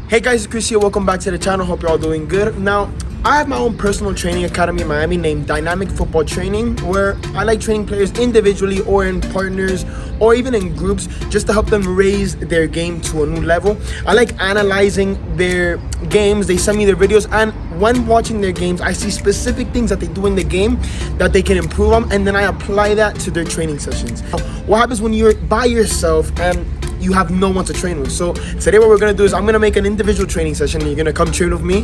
Hey guys, it's Chris here. Welcome back to the channel. Hope you're all doing good. Now, I have my own personal training academy in Miami named Dynamic Football Training, where I like training players individually or in partners or even in groups just to help them raise their game to a new level. I like analyzing their games. They send me their videos, and when watching their games, I see specific things that they do in the game that they can improve on, and then I apply that to their training sessions. What happens when you're by yourself and you have no one to train with? So today what we're going to do is I'm going to make an individual training session, and you're going to come train with me.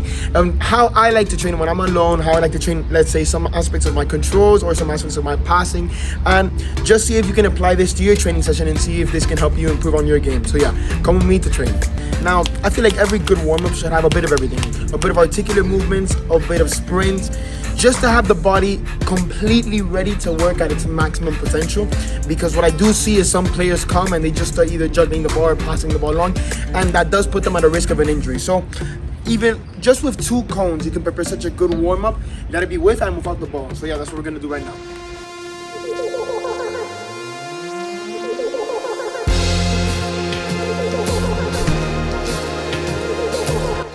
How I like to train when I'm alone, how I like to train, let's say, some aspects of my controls or some aspects of my passing, and just see if you can apply this to your training session and see if this can help you improve on your game. So yeah, come with me to train. Now, I feel like every good warm-up should have a bit of everything. A bit of articular movements, a bit of sprints, just to have the body completely ready to work at its maximum potential. Because what I do see is some players come and they just start either juggling the ball or passing the ball along, and that does put them at a risk of an injury. So even just with 2 cones, you can prepare such a good warm-up. Let it be with and without the ball. So yeah, that's what we're gonna do right now.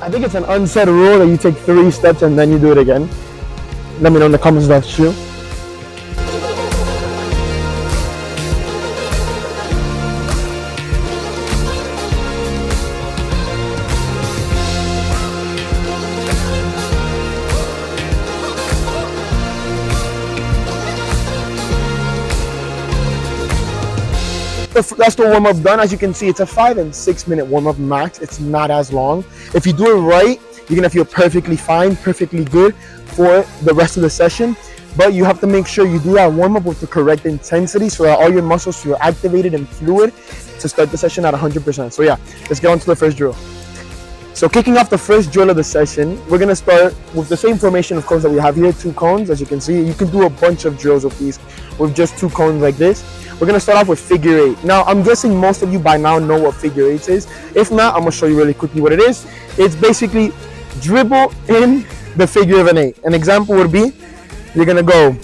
I think it's an unsaid rule that you take 3 steps and then you do it again. Let me know in the comments if that's true. That's the warm-up done. As you can see, it's a 5 and 6 minute warm-up max. It's not as long. If you do it right, you're gonna feel perfectly fine, perfectly good for the rest of the session. But you have to make sure you do that warm-up with the correct intensity so that all your muscles feel activated and fluid to start the session at 100%. So yeah, let's get on to the first drill. So kicking off the first drill of the session, we're gonna start with the same formation, of course, that we have here, 2 cones. As you can see, you can do a bunch of drills with these, with just 2 cones like this. We're gonna start off with figure 8. Now, I'm guessing most of you by now know what figure 8 is. If not, I'm gonna show you really quickly what it is. It's basically dribble in the figure of an 8. An example would be, you're gonna go.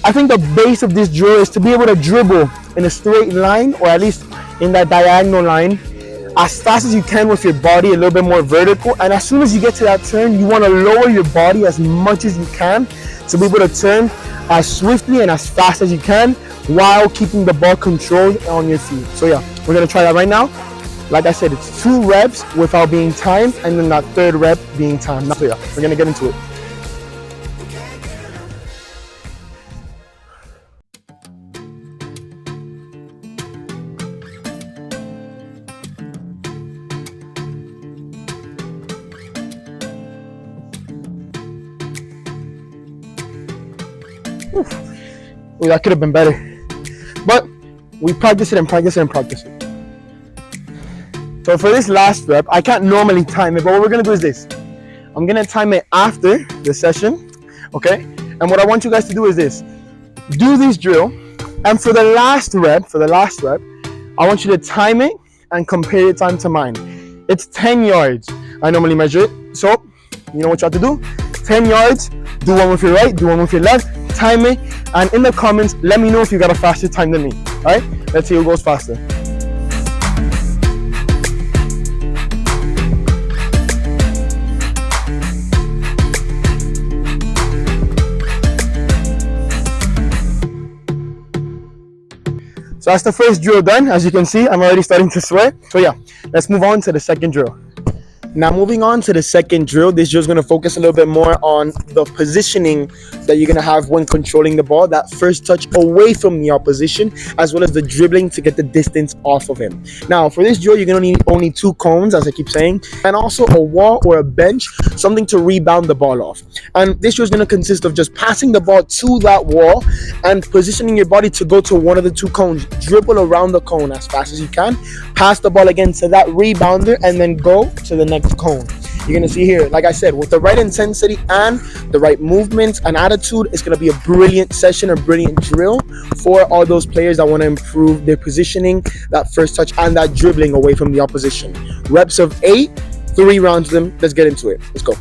I think the base of this drill is to be able to dribble in a straight line, or at least in that diagonal line, as fast as you can with your body, a little bit more vertical. And as soon as you get to that turn, you want to lower your body as much as you can to be able to turn as swiftly and as fast as you can while keeping the ball controlled on your feet. So yeah, we're going to try that right now. Like I said, it's 2 reps without being timed, and then that 3rd rep being timed. So yeah, we're going to get into it. Ooh, that could have been better, but we practice it and practice it and practice it. So for this last rep, I can't normally time it, but what we're gonna do is this. I'm gonna time it after the session, okay? And what I want you guys to do is this. Do this drill, and for the last rep, I want you to time it and compare your time to mine. It's 10 yards. I normally measure it, so you know what you have to do. 10 yards, do one with your right, do one with your left, time it, and in the comments, let me know if you got a faster time than me. All right, let's see who goes faster. So that's the first drill done. As you can see, I'm already starting to sweat. So yeah, let's move on to the second drill. Now, moving on to the second drill, this drill is going to focus a little bit more on the positioning that you're going to have when controlling the ball, that first touch away from the opposition, as well as the dribbling to get the distance off of him. Now, for this drill, you're going to need only 2 cones, as I keep saying, and also a wall or a bench, something to rebound the ball off. And this drill is going to consist of just passing the ball to that wall and positioning your body to go to one of the 2 cones, dribble around the cone as fast as you can, pass the ball again to that rebounder, and then go to the next cone. You're gonna see here, like I said, with the right intensity and the right movement and attitude, it's gonna be a brilliant session, a brilliant drill for all those players that want to improve their positioning, that first touch, and that dribbling away from the opposition. Reps of 8, 3 rounds of them. Let's get into it. Let's go.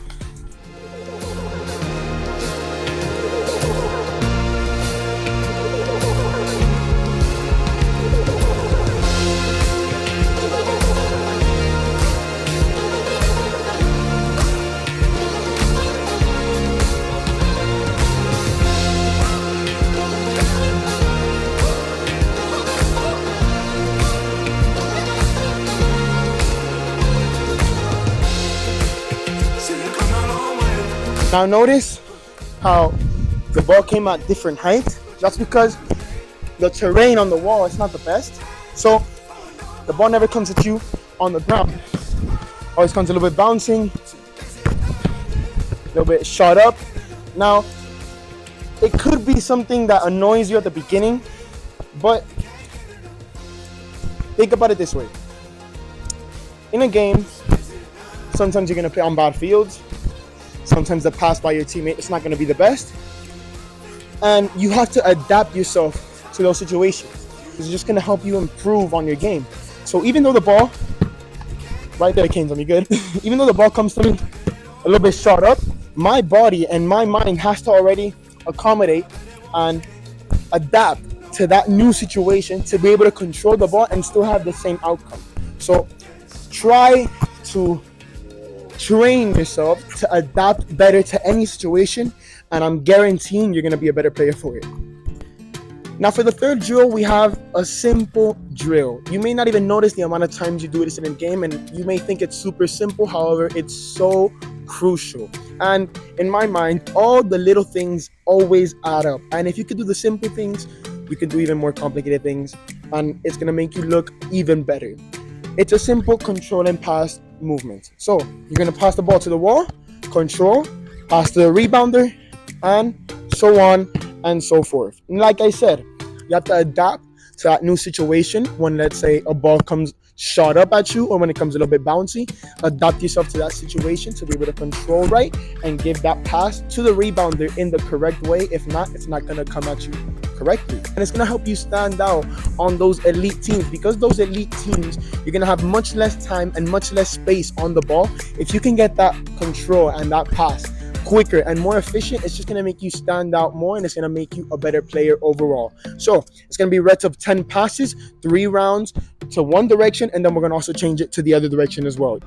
Now notice how the ball came at different heights. That's because the terrain on the wall is not the best. So the ball never comes at you on the ground. Always comes a little bit bouncing, a little bit shot up. Now, it could be something that annoys you at the beginning, but think about it this way. In a game, sometimes you're going to play on bad fields. Sometimes the pass by your teammate is not going to be the best. And you have to adapt yourself to those situations. It's just going to help you improve on your game. So even though the ball, right there, Kane's on me good. Even though the ball comes to me a little bit shot up, my body and my mind has to already accommodate and adapt to that new situation to be able to control the ball and still have the same outcome. So try to train yourself to adapt better to any situation, and I'm guaranteeing you're going to be a better player for it. Now for the third drill, we have a simple drill. You may not even notice the amount of times you do this in a game, and you may think it's super simple. However, it's so crucial. And in my mind, all the little things always add up. And if you can do the simple things, you can do even more complicated things, and it's going to make you look even better. It's a simple control and pass movement. So you're going to pass the ball to the wall, control, pass to the rebounder, and so on and so forth. And like I said, you have to adapt to that new situation. When, let's say, a ball comes shot up at you, or when it comes a little bit bouncy, adapt yourself to that situation to be able to control right and give that pass to the rebounder in the correct way. If not, it's not going to come at you correctly, and it's going to help you stand out on those elite teams, because those elite teams, you're going to have much less time and much less space on the ball. If you can get that control and that pass quicker and more efficient, it's just going to make you stand out more, and it's going to make you a better player overall. So it's going to be reps of 10 passes, 3 rounds to one direction, and then we're going to also change it to the other direction as well.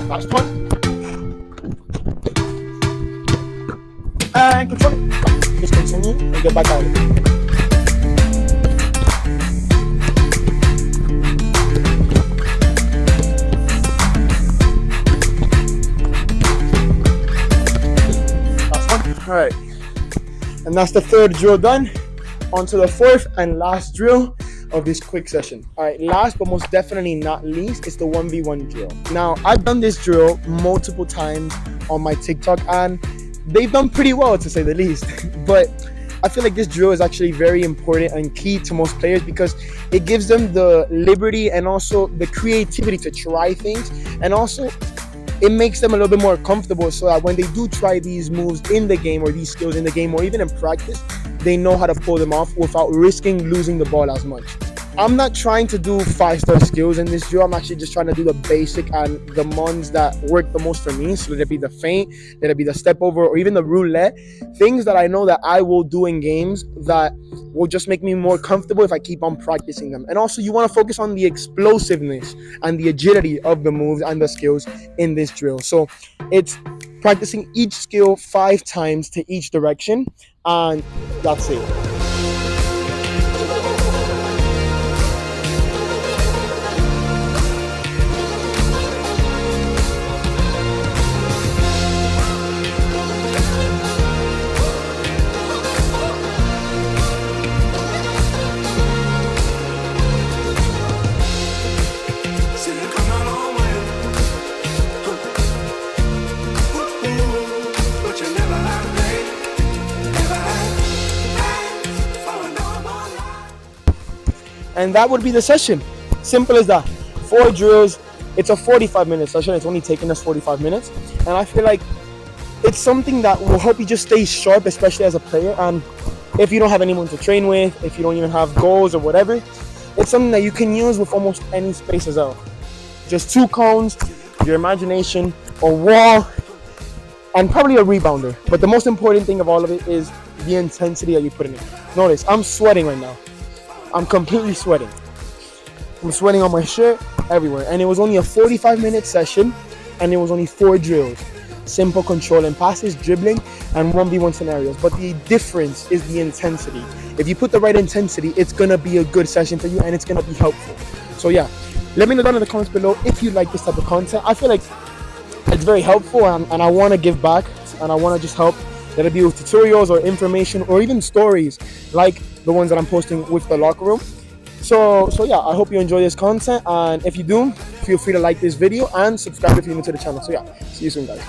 Last one. And control it. Just continue and get back out of it. Last one. Alright. And that's the third drill done. On to the fourth and last drill of this quick session. Alright, last but most definitely not least is the 1v1 drill. Now, I've done this drill multiple times on my TikTok, and they've done pretty well, to say the least. But I feel like this drill is actually very important and key to most players, because it gives them the liberty and also the creativity to try things, and also it makes them a little bit more comfortable, so that when they do try these moves in the game, or these skills in the game, or even in practice, they know how to pull them off without risking losing the ball as much. I'm not trying to do 5-star skills in this drill. I'm actually just trying to do the basic and the ones that work the most for me. So let it be the feint, let it be the step over, or even the roulette. Things that I know that I will do in games that will just make me more comfortable if I keep on practicing them. And also, you want to focus on the explosiveness and the agility of the moves and the skills in this drill. So it's practicing each skill 5 times to each direction, and that's it. And that would be the session. Simple as that. 4 drills. It's a 45-minute session. It's only taking us 45 minutes. And I feel like it's something that will help you just stay sharp, especially as a player. And if you don't have anyone to train with, if you don't even have goals or whatever, it's something that you can use with almost any space as well. Just 2 cones, your imagination, a wall, and probably a rebounder. But the most important thing of all of it is the intensity that you put in it. Notice, I'm sweating right now. I'm completely sweating. I'm sweating on my shirt, everywhere. And it was only a 45-minute session, and it was only 4 drills. simple controlling passes, dribbling, and 1v1 scenarios. But the difference is the intensity. If you put the right intensity, it's gonna be a good session for you and it's gonna be helpful. So yeah, let me know down in the comments below if you like this type of content. I feel like it's very helpful, and I want to give back, and I want to just help, whether it be with tutorials or information or even stories like the ones that I'm posting with the locker room. So yeah, I hope you enjoy this content, and if you do, feel free to like this video and subscribe if you're new to the channel. So yeah, see you soon, guys.